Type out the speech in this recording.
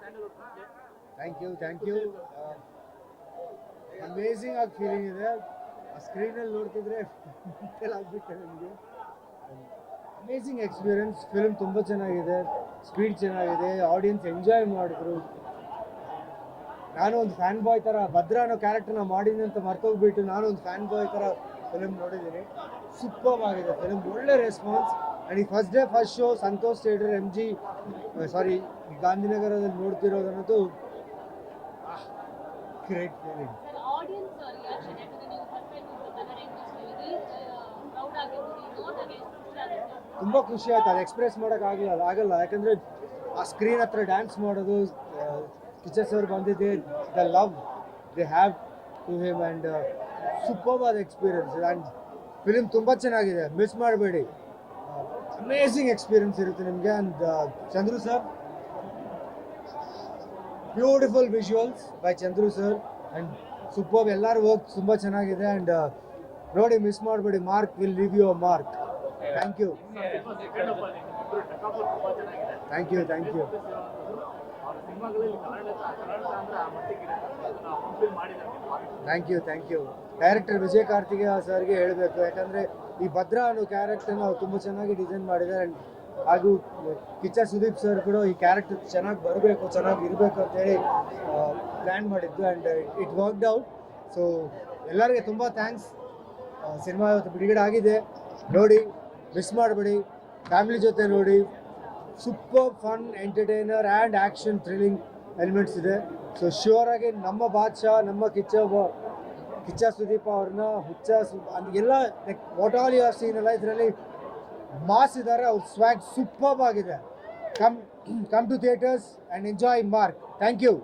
Thank you. Amazing ಆಗಿ feeling ಇದೆ. ಆ ಸ್ಕ್ರೀನಲ್ಲಿ ನೋಡ್ತಿದ್ರೆ ಆಗ್ಬಿಟ್ಟೆ ನನಗೆ. Amazing experience. ಫಿಲ್ಮ್ ತುಂಬ ಚೆನ್ನಾಗಿದೆ, ಸ್ಪೀಡ್ ಚೆನ್ನಾಗಿದೆ, ಆಡಿಯನ್ಸ್ ಎಂಜಾಯ್ ಮಾಡಿದ್ರು. ನಾನು ಒಂದು ಫ್ಯಾನ್ ಬಾಯ್ ಥರ ಭದ್ರಾ ಅನ್ನೋ ಕ್ಯಾರೆಕ್ಟರ್ನ ಮಾಡೀನಿ ಅಂತ ಮರ್ತೋಗ್ಬಿಟ್ಟು ನಾನು ಒಂದು ಫ್ಯಾನ್ ಬಾಯ್ ಥರ ಫಿಲ್ಮ್ ನೋಡಿದ್ದೀನಿ. ಸೂಪರ್ ಆಗಿದೆ ಫಿಲ್ಮ್, ಒಳ್ಳೆ ರೆಸ್ಪಾನ್ಸ್. ಆ್ಯಂಡ್ ಈ first day first show Santosh theatre ಗಾಂಧಿನಗರದಲ್ಲಿ ನೋಡ್ತಿರೋದನ್ನೋದು ಗ್ರೇಟ್ ಫೀಲಿಂಗ್. ತುಂಬ ಖುಷಿ ಆಯ್ತು. ಅದು ಎಕ್ಸ್ಪ್ರೆಸ್ ಆಗಲ್ಲ ಯಾಕಂದರೆ ಆ ಸ್ಕ್ರೀನ್ ಹತ್ರ ಡ್ಯಾನ್ಸ್ ಮಾಡೋದು, ಟೀಚರ್ಸ್ ಅವ್ರು ಬಂದಿದ್ದೆ, the love they have to him and super ಆದ ಎಕ್ಸ್ಪೀರಿಯನ್ಸ್. ಆ್ಯಂಡ್ ಫಿಲಿಮ್ ತುಂಬ ಚೆನ್ನಾಗಿದೆ, ಮಿಸ್ ಮಾಡಬೇಡಿ. ಅಮೇಝಿಂಗ್ ಎಕ್ಸ್ಪೀರಿಯನ್ಸ್ ಇರುತ್ತೆ ನಿಮಗೆ. And Chandru sir, beautiful visuals by Chandru sir and super. ಎಲ್ಲರೂ ವರ್ಕ್ ತುಂಬ ಚೆನ್ನಾಗಿದೆ. ಆ್ಯಂಡ್ ನೋಡಿ, ಮಿಸ್ ಮಾಡಬೇಡಿ. Mark will leave you a mark. Thank you. Thank you. Thank you. Director Vijay Karthikeya ಸರ್ಗೆ ಹೇಳಬೇಕು, ಯಾಕಂದರೆ ಈ ಭದ್ರಾ ಅನ್ನೋ ಕ್ಯಾರೆಕ್ಟರ್ನ ಅವ್ರು ತುಂಬ ಚೆನ್ನಾಗಿ ಡಿಸೈನ್ ಮಾಡಿದ್ದಾರೆ. ಹಾಗೂ ಕಿಚ್ಚ ಸುದೀಪ್ ಸರ್ ಕೂಡ ಈ ಕ್ಯಾರೆಕ್ಟರ್ ಚೆನ್ನಾಗಿ ಬರಬೇಕು, ಚೆನ್ನಾಗಿ ಇರಬೇಕು ಅಂತೇಳಿ ಪ್ಲ್ಯಾನ್ ಮಾಡಿದ್ದು. And it worked out. So ಎಲ್ಲರಿಗೆ ತುಂಬ ಥ್ಯಾಂಕ್ಸ್. ಸಿನಿಮಾ ಇವತ್ತು ಬಿಡುಗಡೆ ಆಗಿದೆ, ನೋಡಿ, ಮಿಸ್ ಮಾಡಬೇಡಿ. ಫ್ಯಾಮಿಲಿ ಜೊತೆ ನೋಡಿ. Super fun, entertainer and action thrilling elements ಇದೆ. ಸೊ ಶ್ಯೂರ್ ಆಗಿ ನಮ್ಮ ಬಾದ್ಶಾ, ನಮ್ಮ ಕಿಚ್ಚ ಸುದೀಪ್ ಅವ್ರನ್ನ ಎಲ್ಲ like what all you are seen ಎಲ್ಲ ಇದರಲ್ಲಿ ಮಾಸ್ ಇದ್ದಾರೆ. ಅವ್ರ ಸ್ವ್ಯಾಗ್ ಸೂಪರ್ ಆಗಿದೆ. Come to theatres and enjoy Mark. Thank you.